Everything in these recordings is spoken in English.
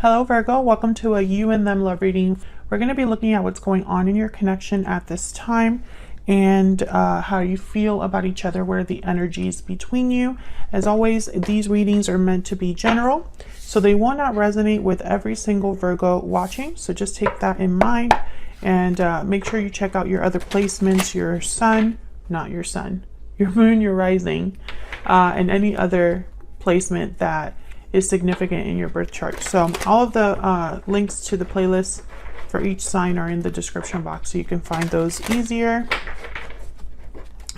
Hello Virgo, welcome to a you and them love reading. We're going to be looking at what's going on in your connection at this time and how you feel about each other, what are the energies between you. As always, these readings are meant to be general, so they will not resonate with every single Virgo watching, so just take that in mind and make sure you check out your other placements, your sun, not your sun, your moon, your rising, and any other placement that is significant in your birth chart. So all of the links to the playlist for each sign are in the description box, so you can find those easier.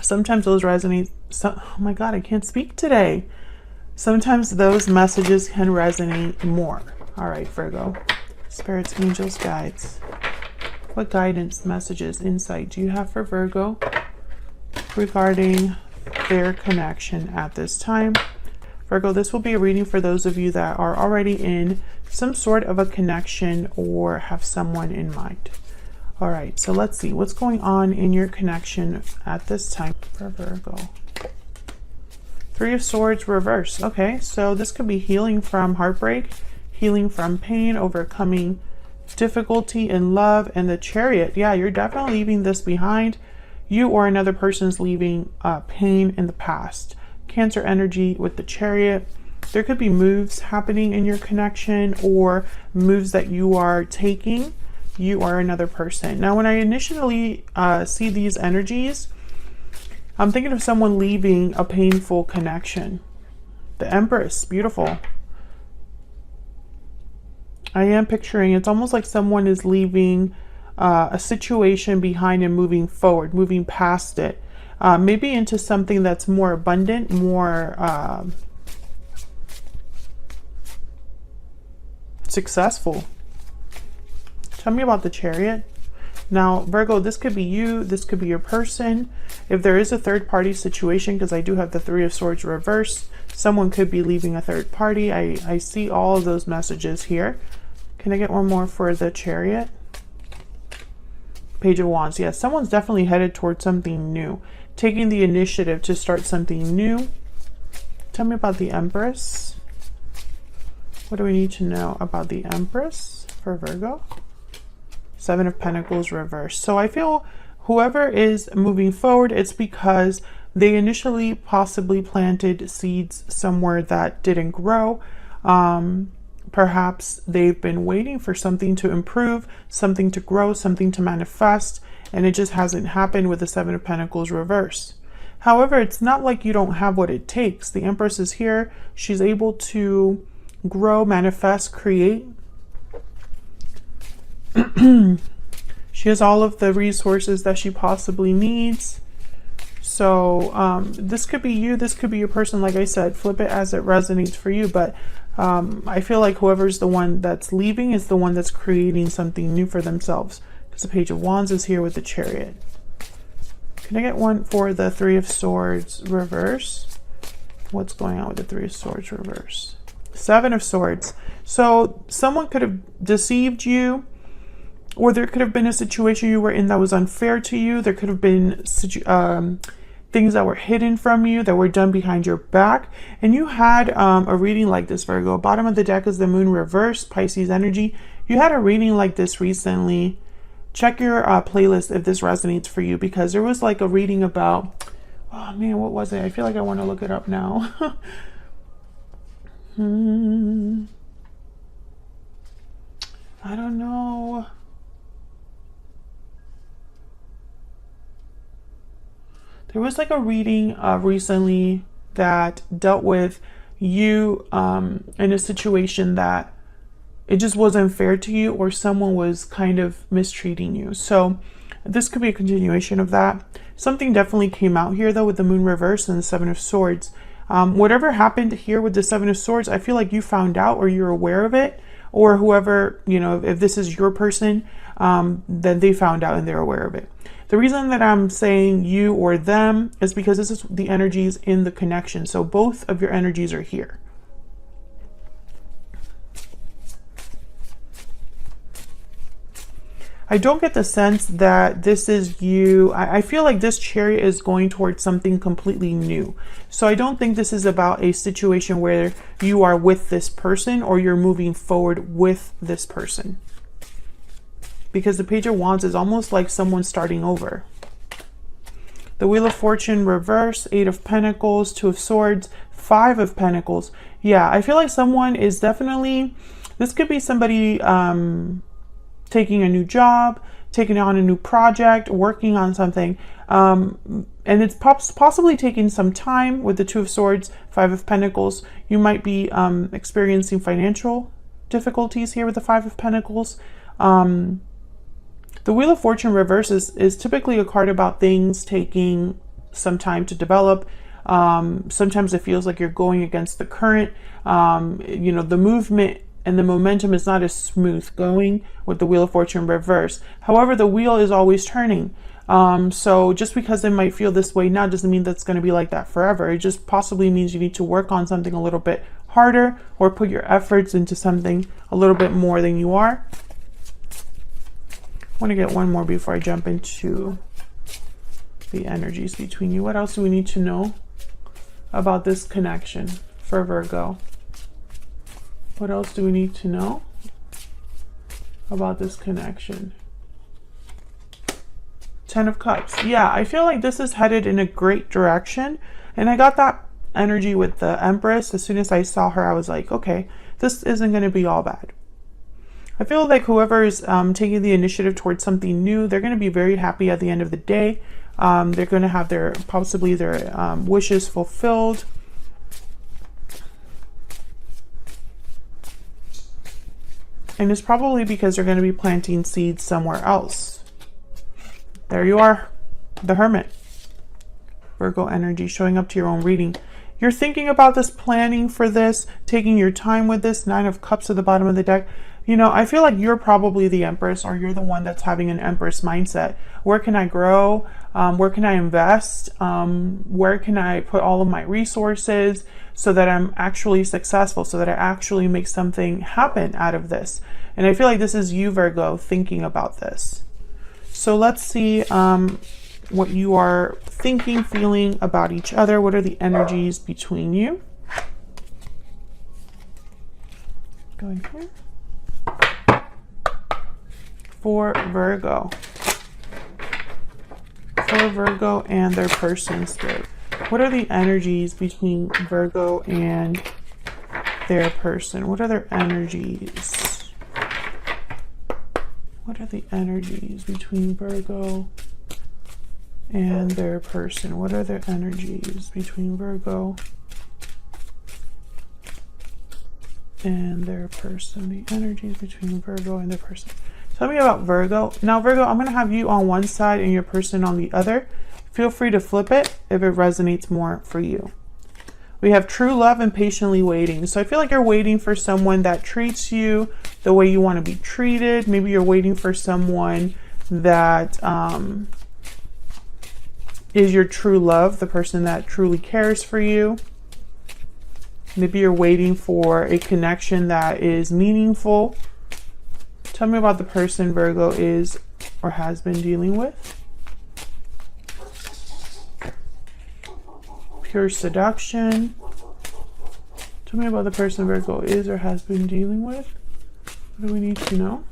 Sometimes those resonate. Oh my god, I can't speak today. Sometimes those messages can resonate more. All right, Virgo, spirits, angels, guides, what guidance, messages, insight do you have for Virgo regarding their connection at this time? Virgo, this will be a reading for those of you that are already in some sort of a connection or have someone in mind. All right, so let's see what's going on in your connection at this time for Virgo. Three of Swords reverse. Okay, so this could be healing from heartbreak, healing from pain, overcoming difficulty in love, and the Chariot. Yeah, you're definitely leaving this behind. You or another person's leaving pain in the past. Cancer energy with the Chariot. There could be moves happening in your connection or moves that you are taking, you or another person. Now, when I initially see these energies, I'm thinking of someone leaving a painful connection. The Empress, beautiful. I am picturing, it's almost like someone is leaving a situation behind and moving forward, moving past it. Maybe into something that's more abundant, more successful. Tell me about the Chariot. Now, Virgo, this could be you. This could be your person. If there is a third party situation, because I do have the Three of Swords reverse, someone could be leaving a third party. I see all of those messages here. Can I get one more for the Chariot? Page of Wands. Yes, someone's definitely headed towards something new. Taking the initiative to start something new. Tell me about the Empress. What do we need to know about the Empress for Virgo? Seven of Pentacles reverse. So I feel whoever is moving forward, it's because they initially possibly planted seeds somewhere that didn't grow. Perhaps they've been waiting for something to improve, something to grow, something to manifest, and it just hasn't happened with the Seven of Pentacles reverse. However, it's not like you don't have what it takes. The Empress is here. She's able to grow, manifest, create. She has all of the resources that she possibly needs. So this could be you. This could be your person. Like I said, flip it as it resonates for you. But I feel like whoever's the one that's leaving is the one that's creating something new for themselves. Because the Page of Wands is here with the Chariot. Can I get one for the Three of Swords reverse? What's going on with the Three of Swords reverse? Seven of Swords. So someone could have deceived you, or there could have been a situation you were in that was unfair to you. There could have been things that were hidden from you, that were done behind your back. And you had a reading like this, Virgo. Bottom of the deck is the Moon reverse, Pisces energy. You had a reading like this recently. Check your playlist if this resonates for you, because there was like a reading about, oh man, what was it? I feel like I want to look it up now. I don't know. There was like a reading recently that dealt with you in a situation that it just wasn't fair to you, or someone was kind of mistreating you. So this could be a continuation of that. Something definitely came out here though with the Moon reverse and the Seven of Swords. Whatever happened here with the Seven of Swords, I feel like you found out, or you're aware of it, or whoever, you know, if this is your person, then they found out and they're aware of it. The reason that I'm saying you or them is because this is the energies in the connection. So both of your energies are here. I don't get the sense that this is you. I feel like this Chariot is going towards something completely new. So I don't think this is about a situation where you are with this person or you're moving forward with this person. Because the Page of Wands is almost like someone starting over. The Wheel of Fortune reverse, 8 of Pentacles, 2 of Swords, 5 of Pentacles. Yeah, I feel like someone is definitely, this could be somebody taking a new job, taking on a new project, working on something. And it's possibly taking some time with the 2 of Swords, 5 of Pentacles. You might be experiencing financial difficulties here with the 5 of Pentacles. The Wheel of Fortune reverse is typically a card about things taking some time to develop. Sometimes it feels like you're going against the current. You know, the movement and the momentum is not as smooth going with the Wheel of Fortune reverse. However, the wheel is always turning. So just because it might feel this way now doesn't mean that's going to be like that forever. It just possibly means you need to work on something a little bit harder or put your efforts into something a little bit more than you are. I want to get one more before I jump into the energies between you. What else do we need to know about this connection for Virgo? What else do we need to know about this connection? 10 of Cups. Yeah, I feel like this is headed in a great direction. And I got that energy with the Empress. As soon as I saw her, I was like, okay, this isn't going to be all bad. I feel like whoever is taking the initiative towards something new, they're going to be very happy at the end of the day. They're going to have possibly their wishes fulfilled. And it's probably because they're going to be planting seeds somewhere else. There you are, the Hermit. Virgo energy showing up to your own reading. You're thinking about this, planning for this, taking your time with this. 9 of Cups at the bottom of the deck. You know, I feel like you're probably the Empress, or you're the one that's having an Empress mindset. Where can I grow? Where can I invest? Where can I put all of my resources so that I'm actually successful, so that I actually make something happen out of this? And I feel like this is you, Virgo, thinking about this. So let's see what you are thinking, feeling about each other. What are the energies between you? Going here. For Virgo. For Virgo and their person spirit. What are the energies between Virgo and their person? What are their energies? What are the energies between Virgo and their person? What are their energies between Virgo and their person? The energies between Virgo and their person. Tell me about Virgo. Now, Virgo, I'm going to have you on one side and your person on the other. Feel free to flip it if it resonates more for you. We have true love and patiently waiting. So I feel like you're waiting for someone that treats you the way you want to be treated. Maybe you're waiting for someone that is your true love, the person that truly cares for you. Maybe you're waiting for a connection that is meaningful. Tell me about the person Virgo is or has been dealing with. Pure seduction. Tell me about the person Virgo is or has been dealing with. What do we need to know?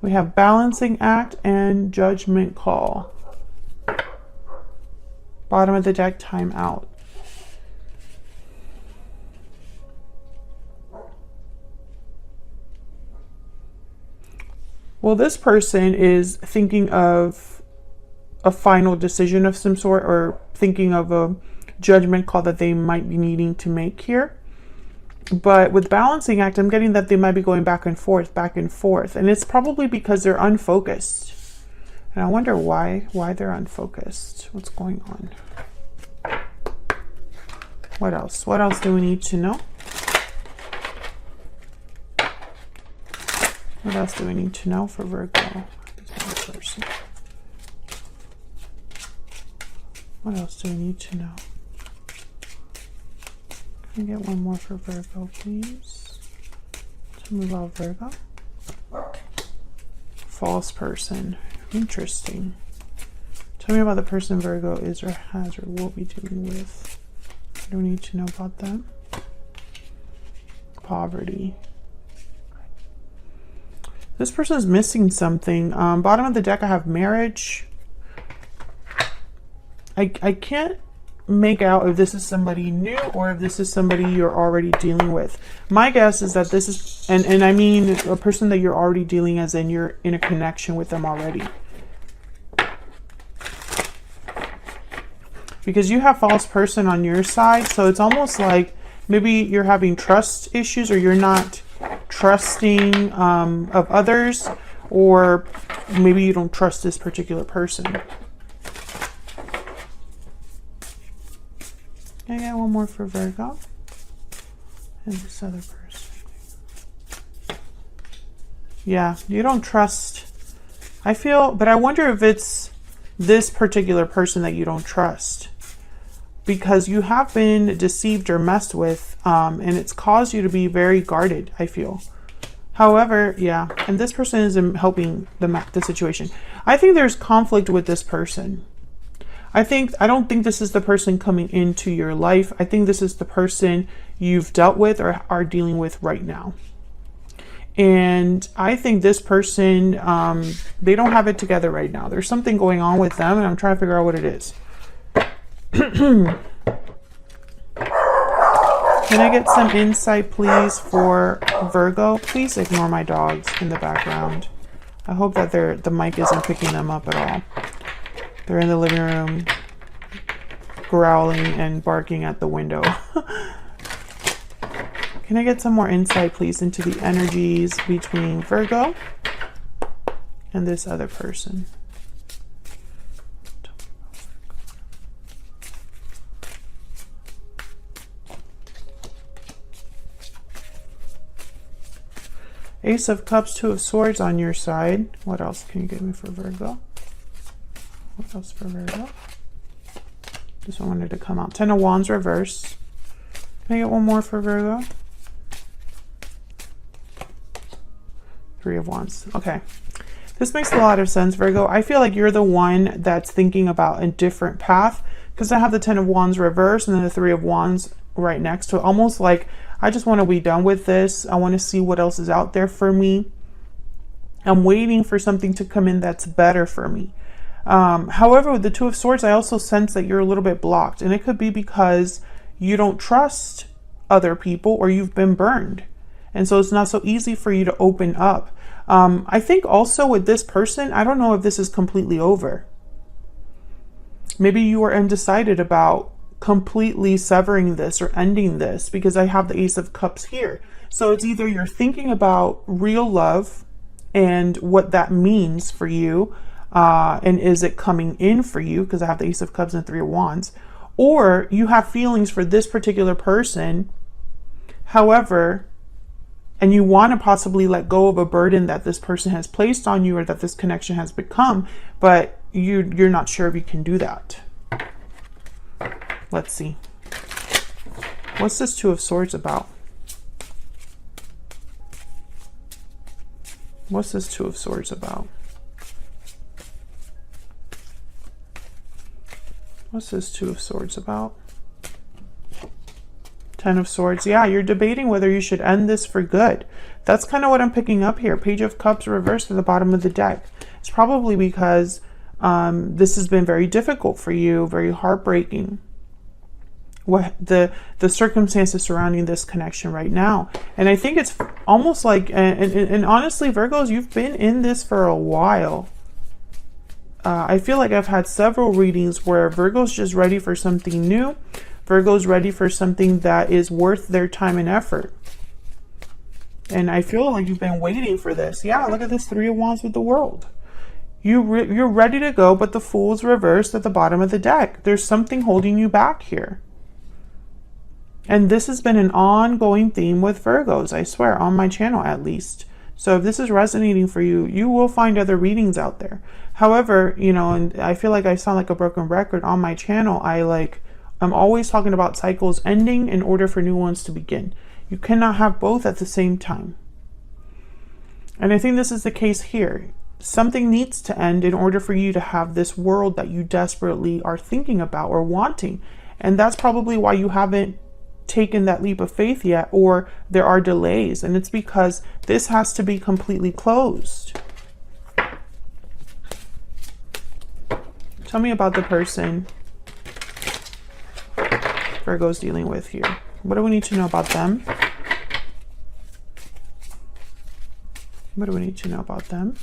We have balancing act and judgment call. Bottom of the deck, time out. Well, this person is thinking of a final decision of some sort, or thinking of a judgment call that they might be needing to make here. But with balancing act, I'm getting that they might be going back and forth. And it's probably because they're unfocused. And I wonder why they're unfocused. What's going on? What else? What else do we need to know? What else do we need to know for Virgo? What else do we need to know? Can I get one more for Virgo, please? Tell me about Virgo. False person. Interesting. Tell me about the person Virgo is or has or will be dealing with. I don't need to know about them. Poverty. This person is missing something. Bottom of the deck, I have marriage. I can't make out if this is somebody new or if this is somebody you're already dealing with. My guess is that this is, and I mean a person that you're already dealing as in you're in a connection with them already. Because you have false person on your side, so it's almost like maybe you're having trust issues or you're not trusting of others, or maybe you don't trust this particular person. Can I get one more for Virgo? And this other person. Yeah, you don't trust. I feel, but I wonder if it's this particular person that you don't trust. Because you have been deceived or messed with, and it's caused you to be very guarded, I feel. However, yeah, and this person isn't helping the situation. I think there's conflict with this person. I don't think this is the person coming into your life. I think this is the person you've dealt with or are dealing with right now. And I think this person, they don't have it together right now. There's something going on with them, and I'm trying to figure out what it is. Can I get some insight, please, for Virgo? Please ignore my dogs in the background. I hope that the mic isn't picking them up at all. They're in the living room, growling and barking at the window. Can I get some more insight, please, into the energies between Virgo and this other person? Ace of Cups, Two of Swords on your side. What else can you give me for Virgo? What else for Virgo? This one wanted to come out. Ten of Wands reverse. Can I get one more for Virgo? Three of Wands. Okay. This makes a lot of sense, Virgo. I feel like you're the one that's thinking about a different path, because I have the Ten of Wands reverse and then the Three of Wands right next to it. Almost like, I just want to be done with this. I want to see what else is out there for me. I'm waiting for something to come in that's better for me. However, with the Two of Swords, I also sense that you're a little bit blocked. And it could be because you don't trust other people or you've been burned. And so it's not so easy for you to open up. I think also with this person, I don't know if this is completely over. Maybe you are undecided about completely severing this or ending this, because I have the Ace of Cups here. So it's either you're thinking about real love and what that means for you, and is it coming in for you, because I have the Ace of Cups and Three of Wands, or you have feelings for this particular person, however, and you want to possibly let go of a burden that this person has placed on you or that this connection has become, but you're not sure if you can do that. Let's see. What's this Two of Swords about? What's this Two of Swords about? What's this Two of Swords about? Ten of Swords. Yeah, you're debating whether you should end this for good. That's kind of what I'm picking up here. Page of Cups reversed at the bottom of the deck. It's probably because this has been very difficult for you, very heartbreaking. What the circumstances surrounding this connection right now. And I think it's almost like, and honestly, Virgos, you've been in this for a while. I feel like I've had several readings where Virgo's just ready for something new. Virgo's ready for something that is worth their time and effort. And I feel like you've been waiting for this. Yeah, look at this Three of Wands with the World. You're ready to go, but the Fool's reversed at the bottom of the deck. There's something holding you back here. And this has been an ongoing theme with Virgos, I swear, on my channel at least. So if this is resonating for you, you will find other readings out there. However, you know, and I feel like I sound like a broken record on my channel. I'm always talking about cycles ending in order for new ones to begin. You cannot have both at the same time. And I think this is the case here. something needs to end in order for you to have this world that you desperately are thinking about or wanting. And that's probably why you haven't taken that leap of faith yet, or there are delays. And it's because this has to be completely closed. Tell me about the person Virgo's dealing with here. What do we need to know about them? What do we need to know about them?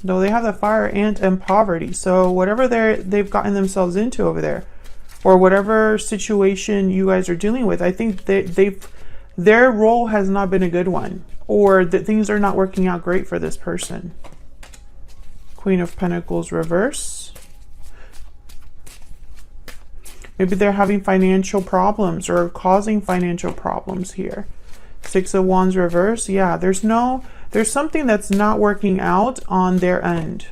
No, they have the fire and poverty. So whatever they've gotten themselves into over there, or whatever situation you guys are dealing with, I think their role has not been a good one, or that things are not working out great for this person. Queen of Pentacles reverse. Maybe they're having financial problems or causing financial problems here. Six of Wands reverse. Yeah, there's something that's not working out on their end.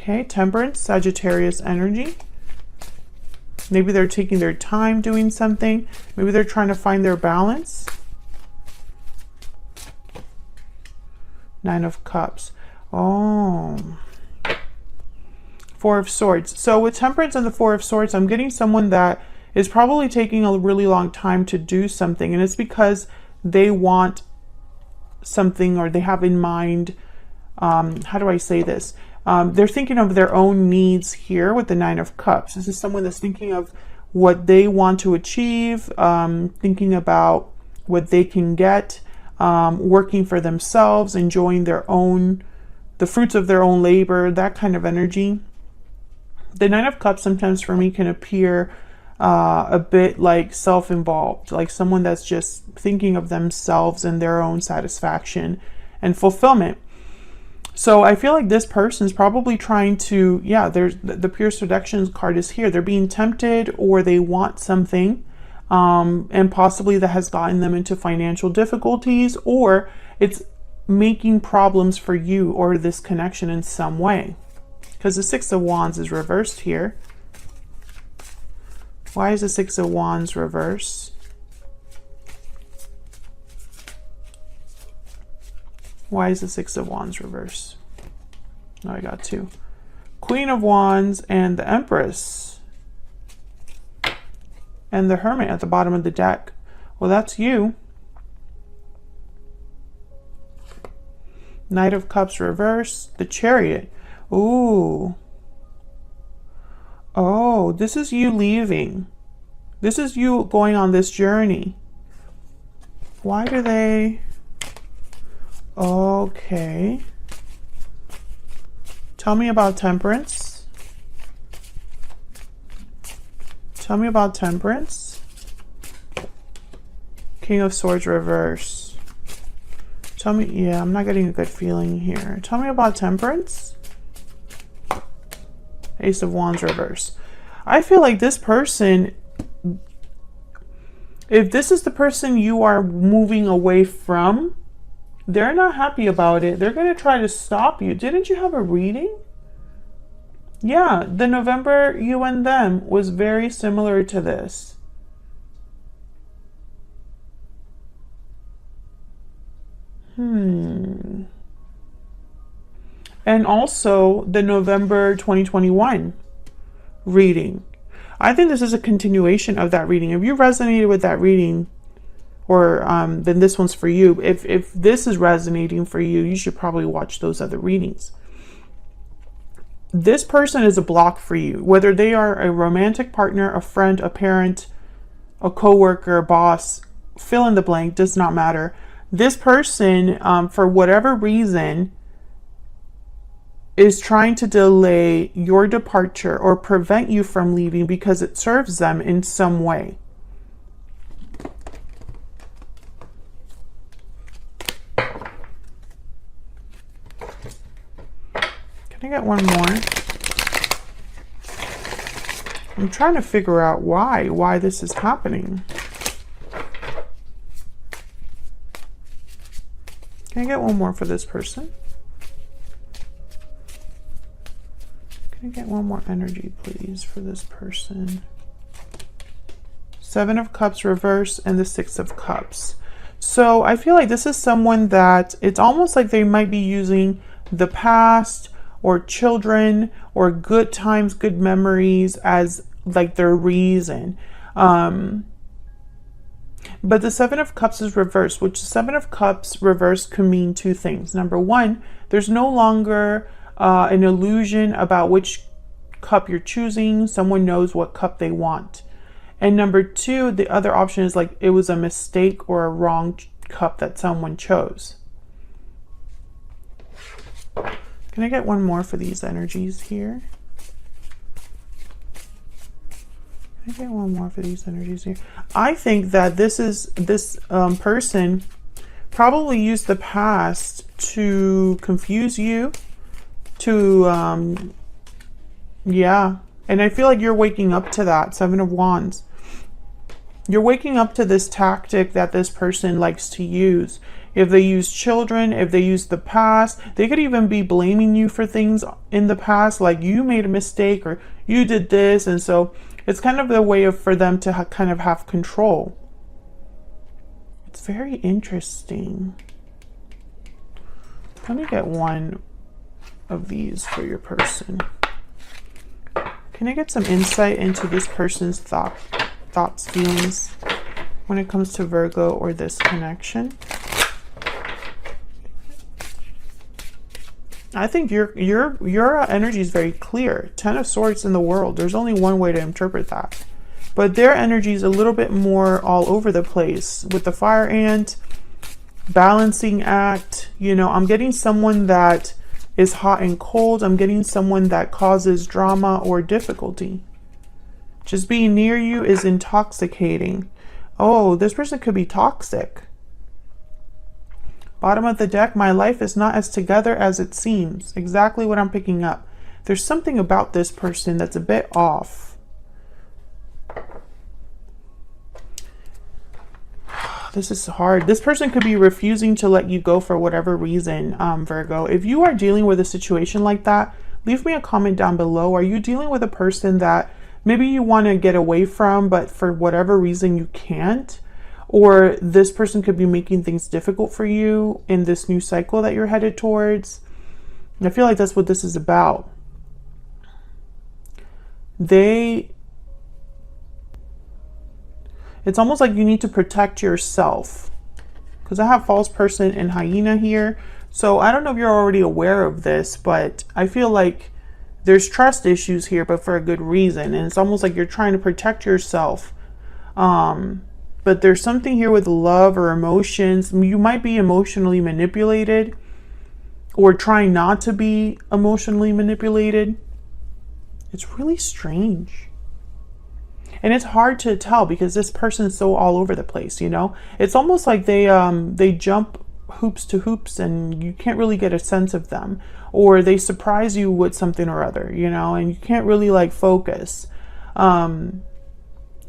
Okay, Temperance, Sagittarius energy. Maybe they're taking their time doing something. Maybe they're trying to find their balance. Nine of Cups. Oh. Four of Swords. So with Temperance and the Four of Swords, I'm getting someone that is probably taking a really long time to do something. And it's because they want something, or they have in mind, how do I say this? They're thinking of their own needs here with the Nine of Cups. This is someone that's thinking of what they want to achieve, thinking about what they can get, working for themselves, enjoying the fruits of their own labor, that kind of energy. The Nine of Cups sometimes for me can appear a bit like self-involved, like someone that's just thinking of themselves and their own satisfaction and fulfillment. So I feel like this person is probably trying to, there's the Pure Seduction card is here. They're being tempted, or they want something, and possibly that has gotten them into financial difficulties, or it's making problems for you or this connection in some way. Because the Six of Wands is reversed here. Why is the Six of Wands reversed? Why is the Six of Wands reversed? Oh, I got two. Queen of Wands and the Empress. And the Hermit at the bottom of the deck. Well, that's you. Knight of Cups reversed. The Chariot. Ooh. Oh, this is you leaving. This is you going on this journey. Why do they... Okay. Tell me about Temperance. Tell me about Temperance. King of Swords reverse. Tell me, yeah, I'm not getting a good feeling here. Tell me about Temperance. Ace of Wands reverse. I feel like this person, if this is the person you are moving away from, they're not happy about it. They're going to try to stop you. Didn't you have a reading? Yeah, the November you and them was very similar to this. And also the November 2021 reading. I think this is a continuation of that reading. If you resonated with that reading, or then this one's for you. If this is resonating for you, you should probably watch those other readings. This person is a block for you, whether they are a romantic partner, a friend, a parent, a coworker, a boss, fill in the blank, does not matter. This person, for whatever reason, is trying to delay your departure or prevent you from leaving because it serves them in some way. Can I get one more? I'm trying to figure out why this is happening. Can I get one more for this person? Can I get one more energy, please, for this person? Seven of Cups reverse and the Six of Cups. So I feel like this is someone that it's almost like they might be using the past or children or good times, good memories as like their reason. But the Seven of Cups is reversed, which the Seven of Cups reversed can mean two things. Number one, there's no longer an illusion about which cup you're choosing. Someone knows what cup they want. And number two, the other option is like it was a mistake or a wrong cup that someone chose. Can I get one more for these energies here? Can I get one more for these energies here? I think that this person probably used the past to confuse you, to yeah. And I feel like you're waking up to that. Seven of Wands. You're waking up to this tactic that this person likes to use. If they use children, if they use the past, they could even be blaming you for things in the past, like you made a mistake or you did this. And so it's kind of a way for them to kind of have control. It's very interesting. Let me get one of these for your person. Can I get some insight into this person's thoughts, feelings when it comes to Virgo or this connection? I think your energy is very clear. Ten of Swords in the world. There's only one way to interpret that. But their energy is a little bit more all over the place with the fire ant, balancing act. You know, I'm getting someone that is hot and cold. I'm getting someone that causes drama or difficulty. Just being near you is intoxicating. Oh, this person could be toxic. Bottom of the deck, my life is not as together as it seems. Exactly what I'm picking up. There's something about this person that's a bit off. This is hard. This person could be refusing to let you go for whatever reason, Virgo. If you are dealing with a situation like that, leave me a comment down below. Are you dealing with a person that maybe you want to get away from, but for whatever reason you can't? Or this person could be making things difficult for you in this new cycle that you're headed towards. I feel like that's what this is about. It's almost like you need to protect yourself. Because I have false person and hyena here. So I don't know if you're already aware of this, but I feel like there's trust issues here, but for a good reason. And it's almost like you're trying to protect yourself. But there's something here with love or emotions. You might be emotionally manipulated or trying not to be emotionally manipulated. It's really strange. And it's hard to tell because this person is so all over the place, you know? It's almost like they jump hoops to hoops and you can't really get a sense of them. Or they surprise you with something or other, you know, and you can't really like focus.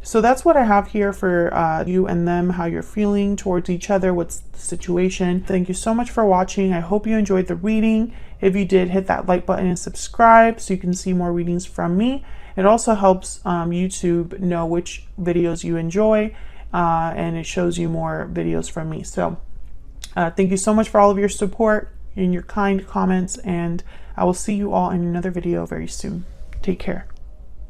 So that's what I have here for you and them, how you're feeling towards each other, what's the situation. Thank you so much for watching. I hope you enjoyed the reading. If you did, hit that like button and subscribe so you can see more readings from me. It also helps YouTube know which videos you enjoy and it shows you more videos from me. So thank you so much for all of your support and your kind comments, and I will see you all in another video very soon. Take care.